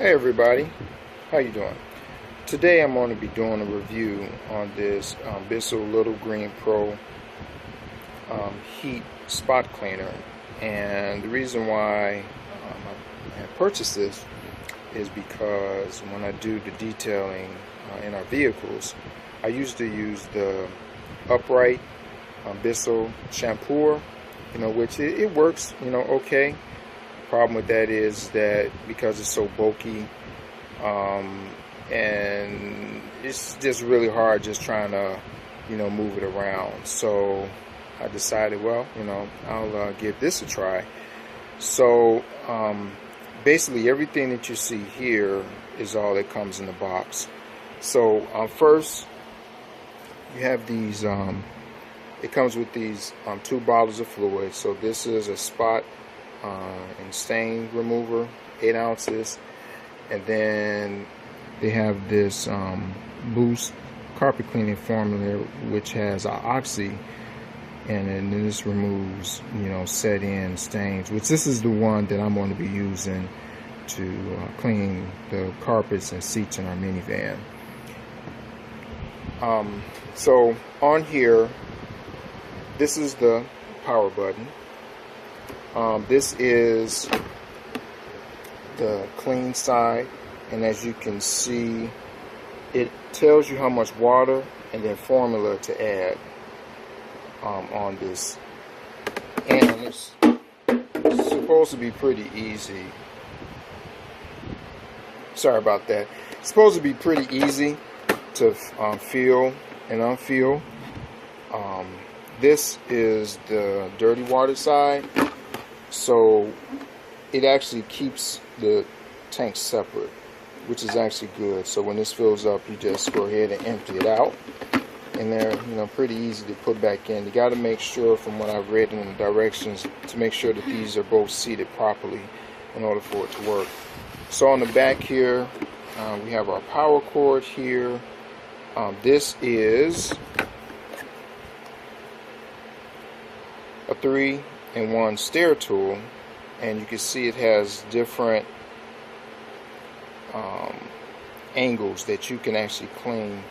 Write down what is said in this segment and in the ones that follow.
Hey everybody, how you doing? Today I'm going to be doing a review on this Bissell Little Green Pro heat spot cleaner, and the reason why I purchased this is because when I do the detailing in our vehicles, I used to use the upright Bissell shampooer, which it works, okay. Problem with that is that because it's so bulky, and it's just really hard just trying to move it around. So I decided, well, I'll give this a try. So basically everything that you see here is all that comes in the box. So first you have these it comes with these 2 bottles of fluid. So this is a spot and stain remover, 8 ounces, and then they have this Boost carpet cleaning formula, which has oxy, and then this removes set-in stains, which this is the one that I'm going to be using to clean the carpets and seats in our minivan. So on here, this is the power button. This is the clean side, and as you can see, it tells you how much water and then formula to add on this, and it's supposed to be pretty easy. Sorry about that. It's supposed to be pretty easy to feel and unfeel. This is the dirty water side. So it actually keeps the tank separate, which is actually good. So when this fills up, you just go ahead and empty it out, and they're pretty easy to put back in. You got to make sure, from what I've read in the directions, to make sure that these are both seated properly in order for it to work. So on the back here, we have our power cord here. This is a 3-in-1 stair tool, and you can see it has different angles that you can actually clean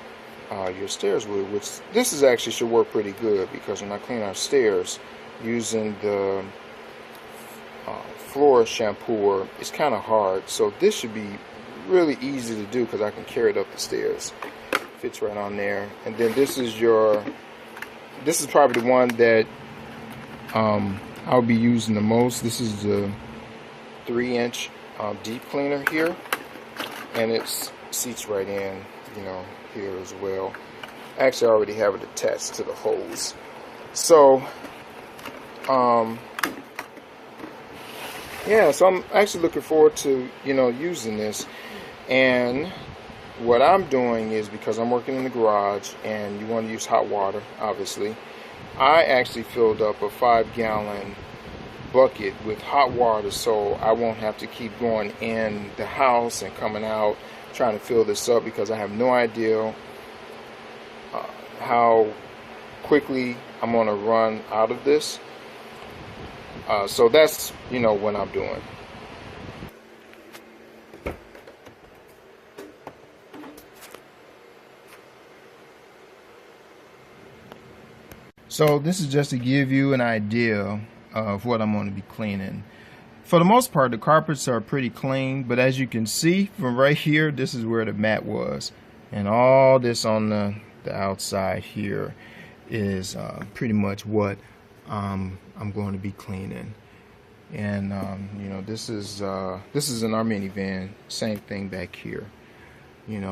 your stairs with, which this is actually should work pretty good, because when I clean our stairs using the floor shampooer, it's kind of hard. So this should be really easy to do because I can carry it up the stairs. Fits right on there. And then this is probably the one that I'll be using the most. This is the 3-inch deep cleaner here, and it seats right in here as well. Actually, I already have it attached to the hose. So yeah, so I'm actually looking forward to using this. And what I'm doing is, because I'm working in the garage and you want to use hot water, obviously, I actually filled up a 5-gallon bucket with hot water, so I won't have to keep going in the house and coming out trying to fill this up, because I have no idea how quickly I'm going to run out of this. So that's what I'm doing. So this is just to give you an idea of what I'm going to be cleaning. For the most part, the carpets are pretty clean, but as you can see from right here, this is where the mat was, and all this on the outside here is pretty much what I'm going to be cleaning. And this is in our minivan, same thing back here.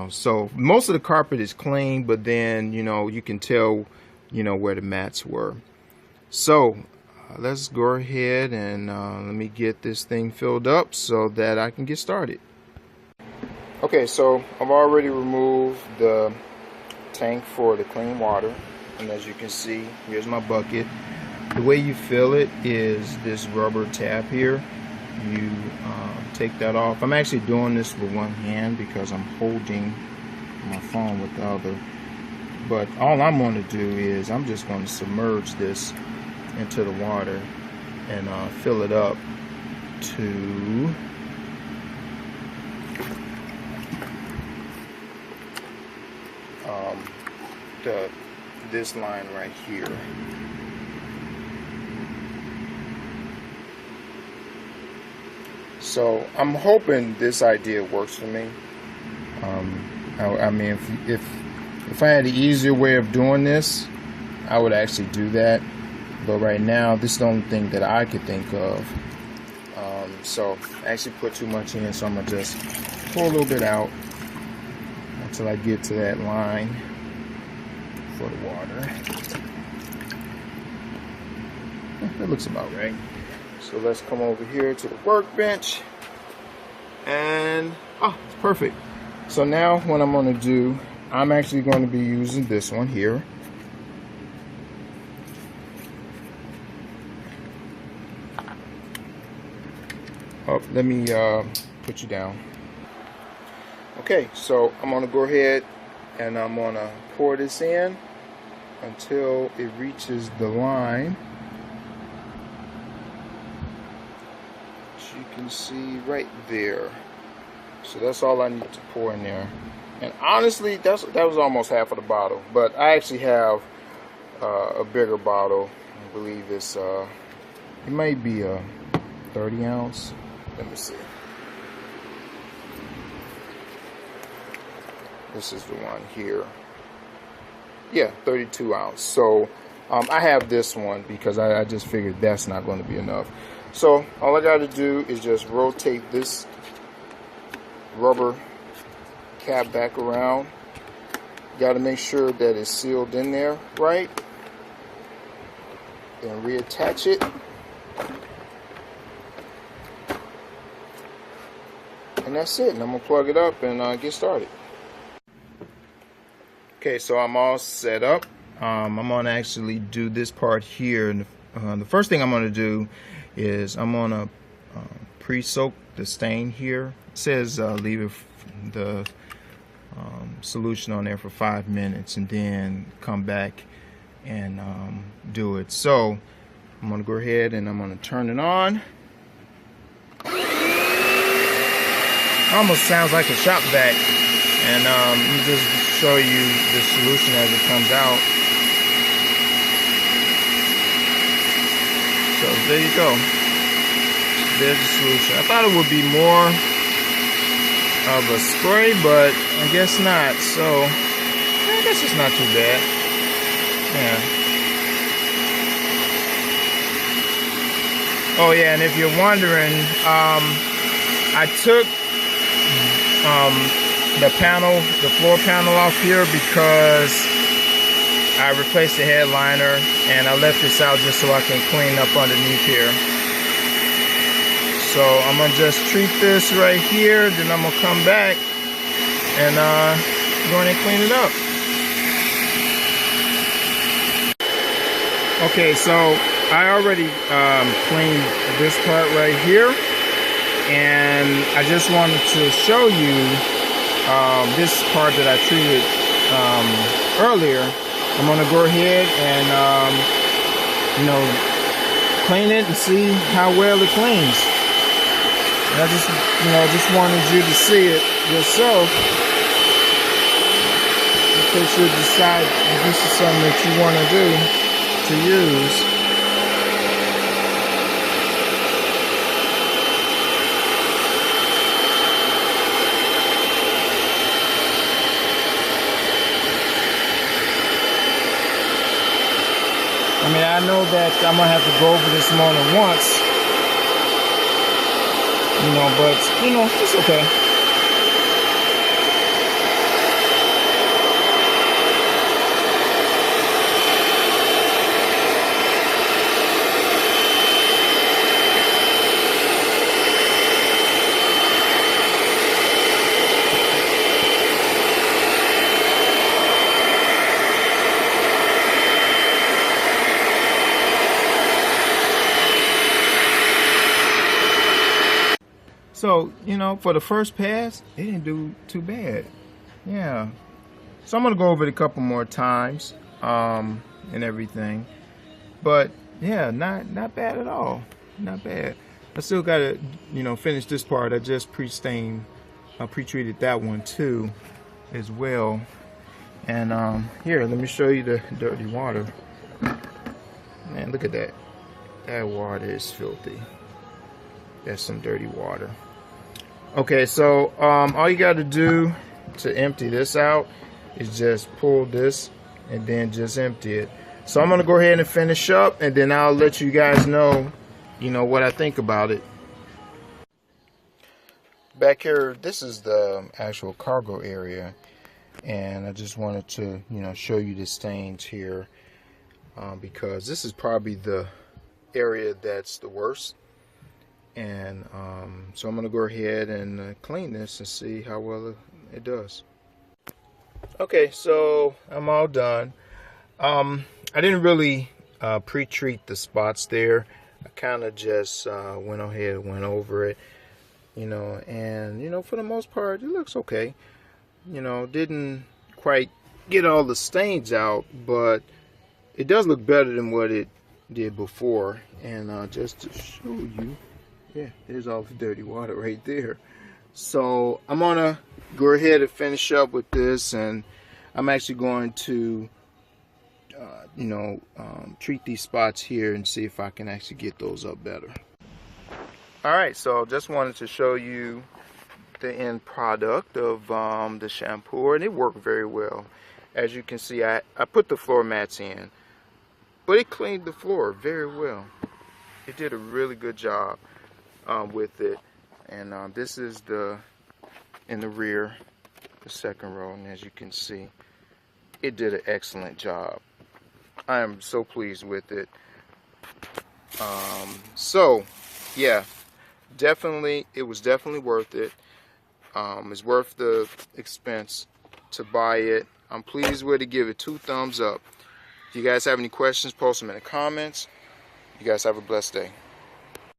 So most of the carpet is clean, but then you can tell where the mats were. So let's go ahead and let me get this thing filled up so that I can get started. Okay, so I've already removed the tank for the clean water, and as you can see, here's my bucket. The way you fill it is this rubber tab here. You take that off. I'm actually doing this with one hand because I'm holding my phone with the other. But all I'm going to do is I'm just going to submerge this into the water and fill it up to this line right here. So I'm hoping this idea works for me. I mean, if I had an easier way of doing this, I would actually do that. But right now, this is the only thing that I could think of. So I actually put too much in, so I'm gonna just pour a little bit out until I get to that line for the water. That looks about right. So let's come over here to the workbench, and it's perfect. So now what I'm going to do, I'm actually going to be using this one here. Oh, let me put you down. Okay, so I'm going to go ahead and I'm going to pour this in until it reaches the line. You can see right there. So that's all I need to pour in there. And honestly, that was almost half of the bottle. But I actually have a bigger bottle. I believe it's it might be a 30 ounce. Let me see. This is the one here. Yeah, 32 ounce. So I have this one because I just figured that's not going to be enough. So all I got to do is just rotate this rubber cap back around. Got to make sure that it's sealed in there right. Then reattach it. And that's it. And I'm going to plug it up and get started. Okay, so I'm all set up. I'm going to actually do this part here. And the first thing I'm going to do is I'm going to pre-soak the stain here. It says leave the solution on there for 5 minutes and then come back and do it. So I'm going to go ahead and I'm going to turn it on. Almost sounds like a shop vac. And let me just show you the solution as it comes out. So there you go. There's the solution. I thought it would be more of a spray, but I guess not. So I guess it's not too bad. Yeah. Oh yeah, and if you're wondering, I took the floor panel off here because I replaced the headliner and I left this out just so I can clean up underneath here. So I'm gonna just treat this right here, then I'm gonna come back and go in and clean it up. Okay, so I already cleaned this part right here, and I just wanted to show you this part that I treated earlier. I'm gonna go ahead and clean it and see how well it cleans. And I just wanted you to see it yourself in case you decide if this is something that you want to do to use. I mean, I know that I'm gonna have to go over this more than once, but it's okay. So, for the first pass, it didn't do too bad. Yeah. So I'm going to go over it a couple more times and everything. But, yeah, not bad at all. Not bad. I still got to, finish this part. I just pre-treated that one too as well. And here, let me show you the dirty water. Man, look at that. That water is filthy. That's some dirty water. Okay, so all you got to do to empty this out is just pull this and then just empty it. So I'm gonna go ahead and finish up, and then I'll let you guys know, what I think about it. Back here, this is the actual cargo area, and I just wanted to, show you the stains here, because this is probably the area that's the worst. And so I'm gonna go ahead and clean this and see how well it does. Okay, so I'm all done. I didn't really pre-treat the spots there. I kind of just went ahead and went over it, and for the most part it looks okay. Didn't quite get all the stains out, but it does look better than what it did before. And just to show you, yeah, there's all the dirty water right there. So I'm gonna go ahead and finish up with this, and I'm actually going to treat these spots here and see if I can actually get those up better. Alright, so just wanted to show you the end product of the shampooer, and it worked very well. As you can see, I put the floor mats in, but it cleaned the floor very well. It did a really good job with it. And this is in the rear, the second row, and as you can see, it did an excellent job. I am so pleased with it. So yeah, it was definitely worth it. It's worth the expense to buy it. I'm pleased with it. Give it 2 thumbs up. If you guys have any questions, post them in the comments. You guys have a blessed day.